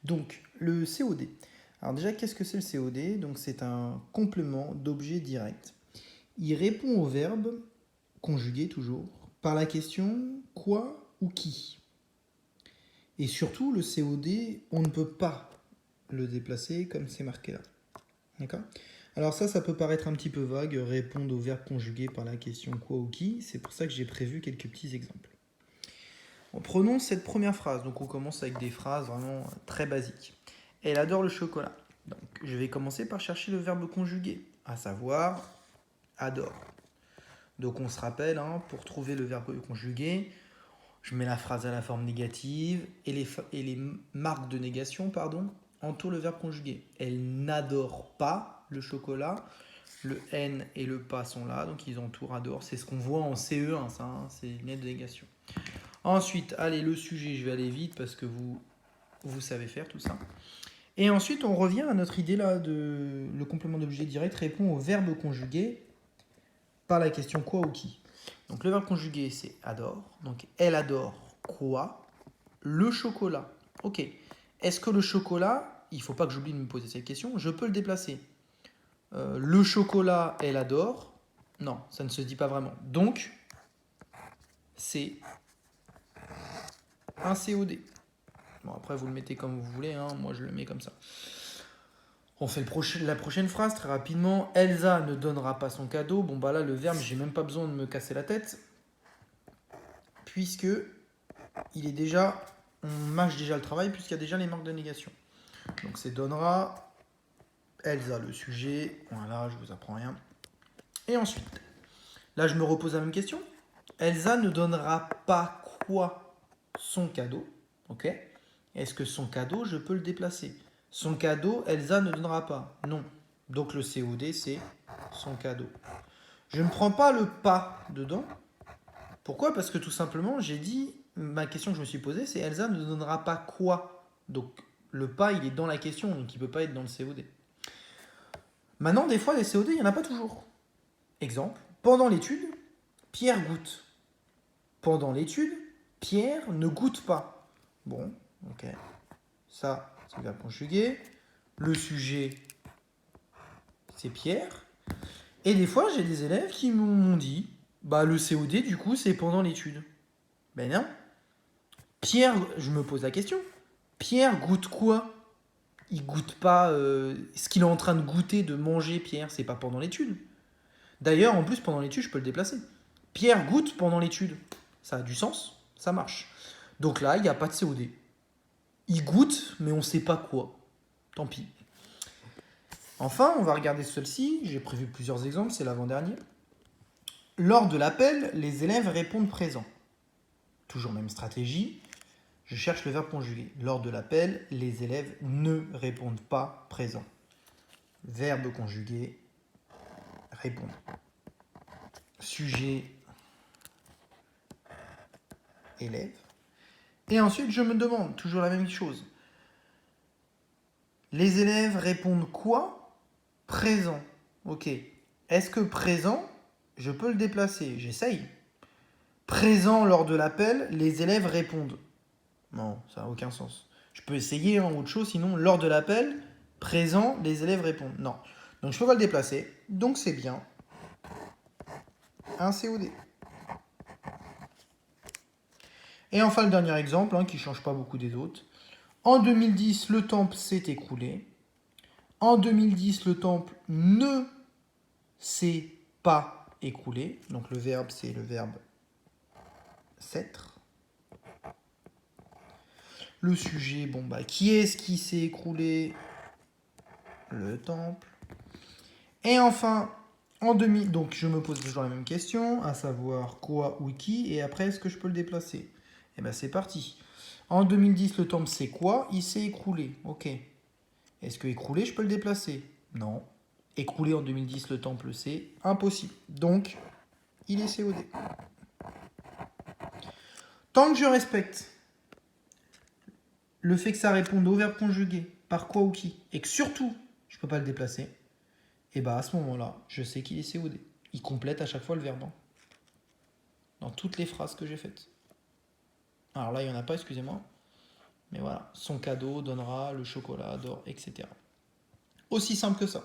Donc, le COD. Alors déjà, qu'est-ce que c'est le COD? Donc, c'est un complément d'objet direct. Il répond au verbe, conjugué toujours, par la question quoi ou qui. Et surtout, le COD, on ne peut pas le déplacer comme c'est marqué là. D'accord? Alors ça peut paraître un petit peu vague, répondre au verbe conjugué par la question quoi ou qui. C'est pour ça que j'ai prévu quelques petits exemples. Bon, prenons cette première phrase. Donc on commence avec des phrases vraiment très basiques. Elle adore le chocolat. Donc je vais commencer par chercher le verbe conjugué, à savoir adore. Donc on se rappelle, pour trouver le verbe conjugué, je mets la phrase à la forme négative et les marques de négation entourent le verbe conjugué. Elle n'adore pas le chocolat. Le N et le pas sont là, donc ils entourent adore. C'est ce qu'on voit en CE1, ça, c'est une lettre de négation. Ensuite, allez, le sujet, je vais aller vite parce que vous savez faire tout ça. Et ensuite, on revient à notre idée là de le complément d'objet direct répond au verbe conjugué par la question quoi ou qui. Donc le verbe conjugué, c'est adore. Donc elle adore quoi? Le chocolat. Ok. Est-ce que le chocolat, il ne faut pas que j'oublie de me poser cette question, je peux le déplacer? Le chocolat, elle adore. Non, ça ne se dit pas vraiment. Donc, c'est un COD. Bon, après, vous le mettez comme vous voulez. Moi, je le mets comme ça. On fait la prochaine phrase très rapidement. Elsa ne donnera pas son cadeau. Bon, bah là, le verbe, j'ai même pas besoin de me casser la tête. Puisque il est déjà. On mâche déjà le travail, puisqu'il y a déjà les marques de négation. Donc, c'est donnera. Elsa, le sujet. Voilà, je vous apprends rien. Et ensuite, là, je me repose la même question. Elsa ne donnera pas quoi? Son cadeau. Ok? Est-ce que son cadeau, je peux le déplacer? Son cadeau, Elsa ne donnera pas. Non. Donc le COD, c'est son cadeau. Je ne prends pas le pas dedans. Pourquoi? Parce que tout simplement, j'ai dit, ma question que je me suis posée, c'est Elsa ne donnera pas quoi? Donc le pas, il est dans la question, donc il ne peut pas être dans le COD. Maintenant, des fois, les COD, il n'y en a pas toujours. Exemple, pendant l'étude, Pierre goûte. Pendant l'étude, Pierre ne goûte pas. Bon, ok. Ça, c'est le verbe conjugué. Le sujet, c'est Pierre. Et des fois, j'ai des élèves qui m'ont dit, bah le COD, du coup, c'est pendant l'étude. Ben non. Pierre, je me pose la question. Pierre goûte quoi? Il goûte pas ce qu'il est en train de goûter, de manger, Pierre, c'est pas pendant l'étude. D'ailleurs, en plus, pendant l'étude, je peux le déplacer. Pierre goûte pendant l'étude. Ça a du sens, ça marche. Donc là, il n'y a pas de COD. Il goûte, mais on ne sait pas quoi. Tant pis. Enfin, on va regarder celle-ci. J'ai prévu plusieurs exemples, c'est l'avant-dernier. Lors de l'appel, les élèves répondent présent. Toujours même stratégie. Je cherche le verbe conjugué. Lors de l'appel, les élèves ne répondent pas présent. Verbe conjugué, répondre. Sujet, élève. Et ensuite, je me demande, toujours la même chose. Les élèves répondent quoi? Présent. Ok. Est-ce que présent, je peux le déplacer? J'essaye. Présent lors de l'appel, les élèves répondent. Non, ça n'a aucun sens. Je peux essayer autre chose, sinon lors de l'appel, présent, les élèves répondent. Non. Donc je ne peux pas le déplacer. Donc c'est bien un COD. Et enfin le dernier exemple, qui ne change pas beaucoup des autres. En 2010, le temple s'est écroulé. En 2010, le temple ne s'est pas écroulé. Donc le verbe, c'est le verbe s'être. Le sujet, qui est-ce qui s'est écroulé? Le temple. Et enfin, en 2000, donc je me pose toujours la même question, à savoir quoi ou qui, et après, est-ce que je peux le déplacer? Et bien c'est parti. En 2010, le temple c'est quoi? Il s'est écroulé. Ok. Est-ce que écroulé, je peux le déplacer? Non. Écroulé en 2010, le temple c'est impossible. Donc, il est COD. Tant que je respecte le fait que ça réponde au verbe conjugué, par quoi ou qui, et que surtout, je ne peux pas le déplacer, et bah à ce moment-là, je sais qu'il est COD. Il complète à chaque fois le verbe. Dans toutes les phrases que j'ai faites. Alors là, il n'y en a pas, excusez-moi. Mais voilà, son cadeau donnera le chocolat d'or, etc. Aussi simple que ça.